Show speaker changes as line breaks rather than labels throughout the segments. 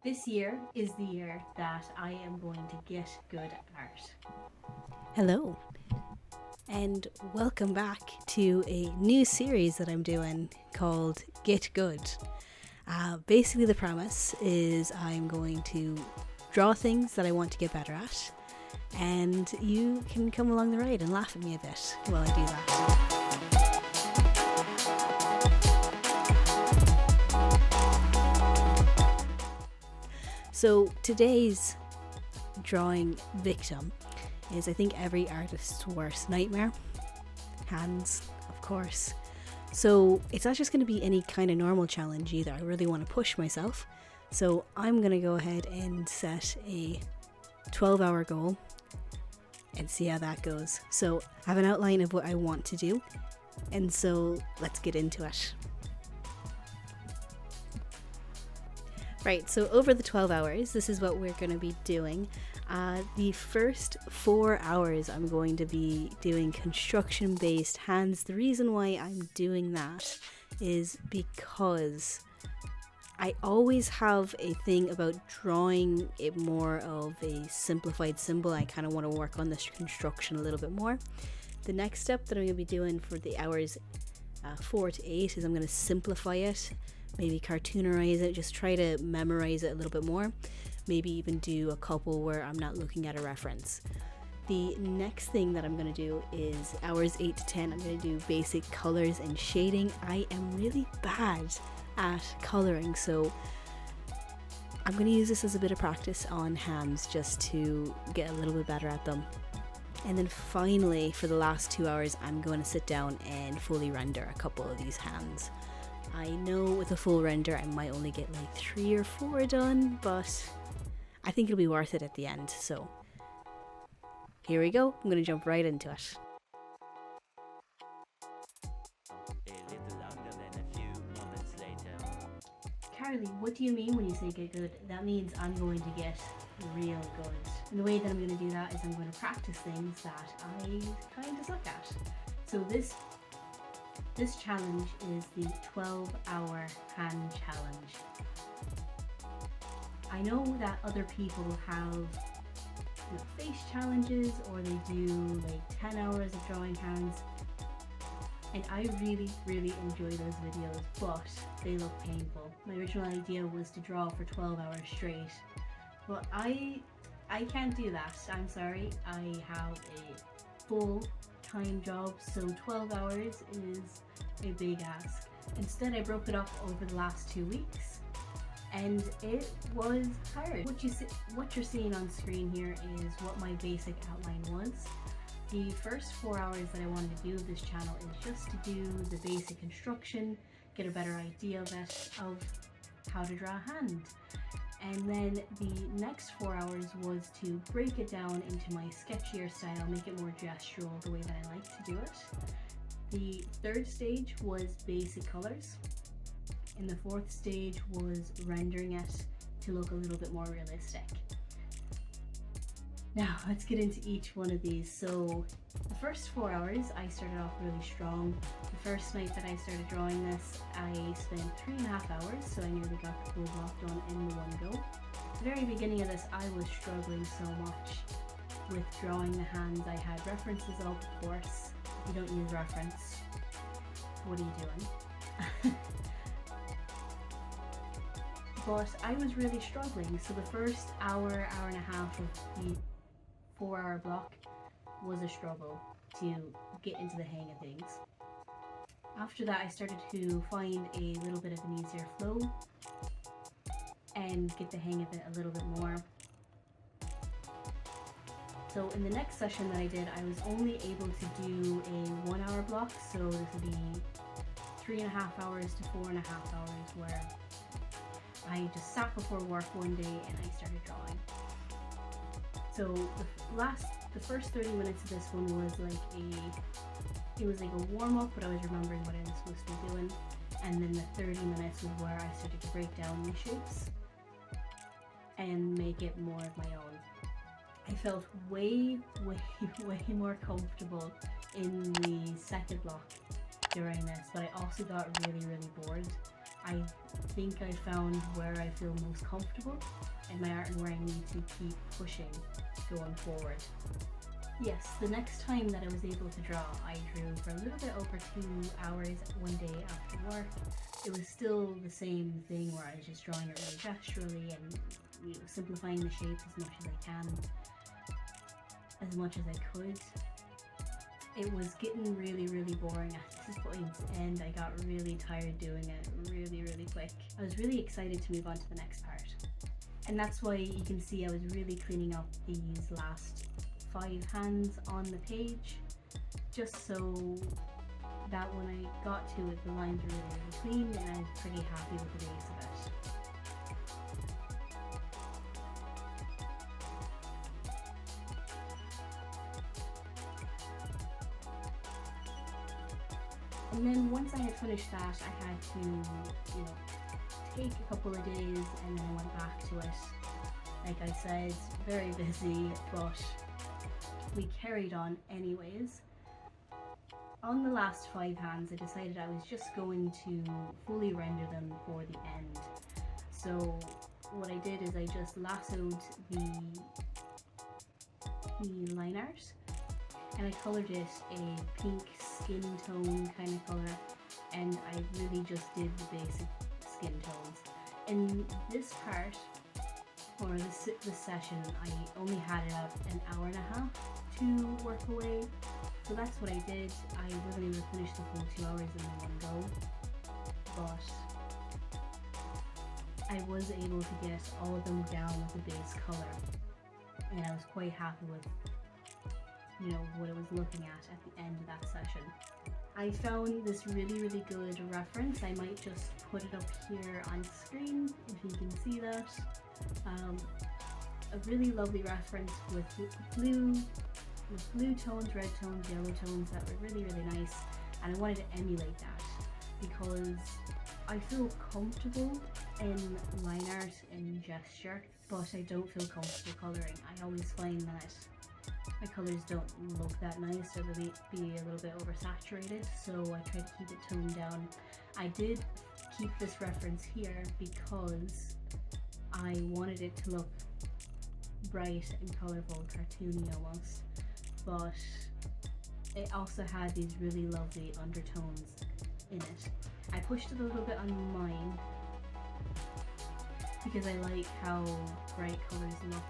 This year is the year that I am going to get good at art.
Hello, and welcome back to a new series that I'm doing called Get Good. Basically, the premise is I'm going to draw things that I want to get better at, and you can come along the ride and laugh at me a bit while I do that. So today's drawing victim is, I think, every artist's worst nightmare. Hands, of course. So it's not just going to be any kind of normal challenge either. I really want to push myself. So I'm going to go ahead and set a 12-hour goal and see how that goes. So I have an outline of what I want to do. And so let's get into it. Right, so over the 12 hours, this is what we're going to be doing. The first 4 hours I'm going to be doing construction-based hands. The reason why I'm doing that is because I always have a thing about drawing it more of a simplified symbol. I kind of want to work on this construction a little bit more. The next step that I'm going to be doing for the hours 4 to 8 is I'm going to simplify it. Maybe cartoonize it, just try to memorize it a little bit more. Maybe even do a couple where I'm not looking at a reference. The next thing that I'm going to do is hours 8 to 10. I'm going to do basic colors and shading. I am really bad at coloring, so I'm going to use this as a bit of practice on hands just to get a little bit better at them. And then finally, for the last 2 hours, I'm going to sit down and fully render a couple of these hands. I know with a full render I might only get like 3 or 4 done, but I think it'll be worth it at the end. So here we go. I'm going to jump right into it.
Carly, what do you mean when you say get good? That means I'm going to get real good. And the way that I'm going to do that is I'm going to practice things that I kind of suck at. So this challenge is the 12-hour hand challenge. I know that other people have face challenges, or they do like 10 hours of drawing hands, and I really enjoy those videos, but they look painful. My original idea was to draw for 12 hours straight, but I can't do that. I'm sorry. I have a full-time job, so 12 hours is a big ask. Instead, I broke it up over the last 2 weeks, and it was hard. What you're seeing on screen here is what my basic outline was. The first 4 hours that I wanted to do of this channel is just to do the basic construction, get a better idea of how to draw a hand. And then the next 4 hours was to break it down into my sketchier style, make it more gestural the way that I like to do it. The third stage was basic colors, and the fourth stage was rendering it to look a little bit more realistic. Now let's get into each one of these. So the first 4 hours I started off really strong. The first night that I started drawing this, I spent 3.5 hours, so I nearly got the full block done in the one go. At the very beginning of this, I was struggling so much with drawing the hands. I had references up, of course. You don't use reference. What are you doing? But I was really struggling. So the first hour and a half of the 4-hour block was a struggle to get into the hang of things. After that, I started to find a little bit of an easier flow and get the hang of it a little bit more. So in the next session that I did, I was only able to do a 1-hour block, so this would be 3.5 hours to 4.5 hours, where I just sat before work one day and I started drawing. So the first 30 minutes of this one was like a warm-up, but I was remembering what I was supposed to be doing. And then the 30 minutes was where I started to break down the shapes and make it more of my own. I felt way more comfortable in the second block during this, but I also got really bored. I think I found where I feel most comfortable in my art and where I need to keep pushing going forward. Yes, the next time that I was able to draw, I drew for a little bit over 2 hours one day after work. It was still the same thing where I was just drawing it really gesturally and, you know, simplifying the shapes as much as I can, as much as I could. It was getting really, really boring at this point, and I got really tired doing it really, really quick. I was really excited to move on to the next part. And that's why you can see I was really cleaning up these last 5 hands on the page, just so that when I got to it, the lines were really, really clean, and I was pretty happy with the base of it. And then once I had finished that, I had to, you know, take a couple of days, and then I went back to it. Like I said, very busy, but we carried on anyways. On the last 5 hands, I decided I was just going to fully render them for the end. So what I did is I just lassoed the line art, and I colored it a pink skin tone kind of color, and I really just did the basic skin tones. In this part, or this session, I only had it up an hour and a half to work away, so that's what I did. I wasn't able to finish the full 2 hours in one go, but I was able to get all of them down with the base color, and I was quite happy with, you know, what I was looking at the end of that session. I found this really, really good reference. I might just put it up here on screen if you can see that. A really lovely reference with blue tones, red tones, yellow tones that were really, really nice, and I wanted to emulate that because I feel comfortable in line art and gesture, but I don't feel comfortable coloring. I always find that my colors don't look that nice, or they may be a little bit oversaturated, so I try to keep it toned down. I did keep this reference here because I wanted it to look bright and colorful, cartoony almost, but it also had these really lovely undertones in it. I pushed it a little bit on mine because I like how bright colors look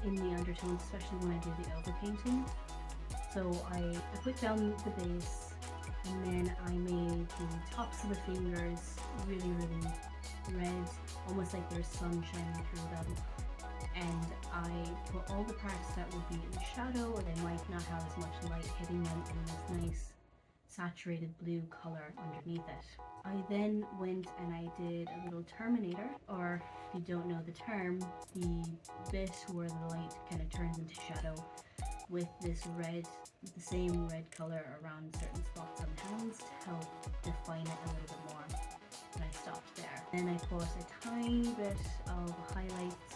in the undertones, especially when I do the overpainting. So I put down the base, and then I made the tops of the fingers really, really red, almost like there's sun shining through them. And I put all the parts that would be in shadow, or they might not have as much light hitting them, in this nice saturated blue color underneath it. I then went and I did a little terminator, or if you don't know the term, the bit where the light kind of turns into shadow, with this red, the same red color around certain spots on the hands to help define it a little bit more. And I stopped there. Then I put a tiny bit of highlights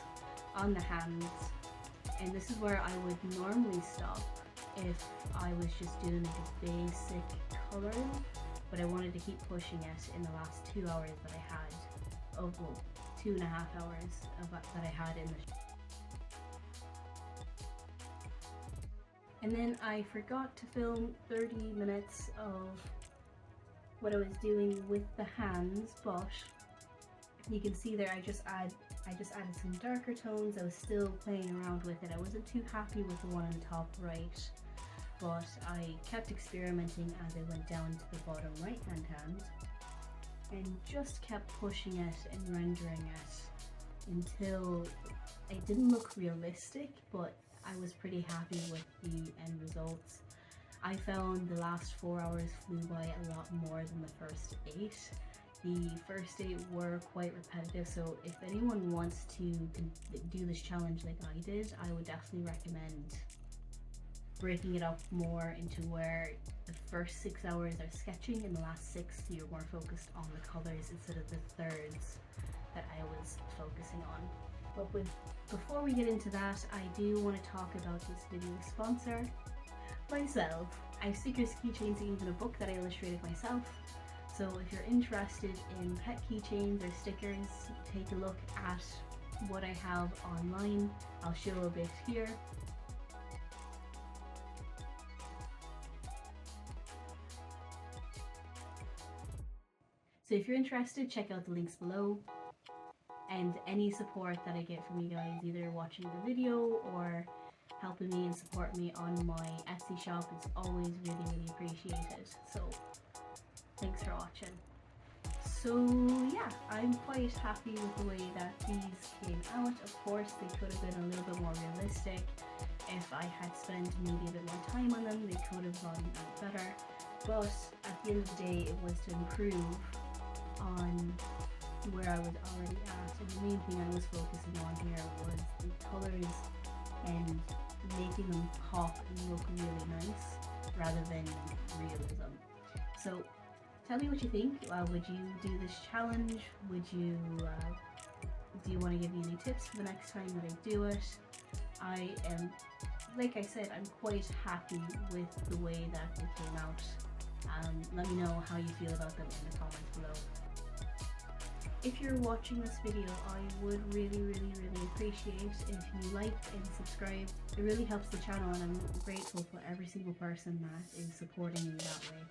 on the hands, and this is where I would normally stop if I was just doing like a basic color, but I wanted to keep pushing it in the last 2 hours that I had, well, 2.5 hours that I had in the And then I forgot to film 30 minutes of what I was doing with the hands, but you can see there I just added some darker tones. I was still playing around with it. I wasn't too happy with the one on the top right, but I kept experimenting as I went down to the bottom right hand and just kept pushing it and rendering it until it didn't look realistic, but I was pretty happy with the end results. I found the last 4 hours flew by a lot more than the first 8. The first 8 were quite repetitive, so if anyone wants to do this challenge like I did, I would definitely recommend breaking it up more into where the first 6 hours are sketching and the last 6 you're more focused on the colors instead of the thirds that I was focusing on. But before we get into that, I do want to talk about this video's sponsor, myself. I have stickers, keychains, and even a book that I illustrated myself. So if you're interested in pet keychains or stickers, take a look at what I have online. I'll show a bit here. So if you're interested, check out the links below. And any support that I get from you guys, either watching the video or helping me and support me on my Etsy shop, it's always really appreciated. So thanks for watching. So yeah, I'm quite happy with the way that these came out. Of course, they could have been a little bit more realistic. If I had spent maybe a bit more time on them, they could have gone out better. But at the end of the day, it was to improve on where I was already at, and the main thing I was focusing on here was the colours and making them pop and look really nice rather than realism. So tell me what you think. Would you do this challenge? Do you want to give me any tips for the next time that I do it? I am, like I said, I'm quite happy with the way that they came out. Let me know how you feel about them in the comments below. If you're watching this video, I would really appreciate if you like and subscribe. It really helps the channel, and I'm grateful for every single person that is supporting me that way.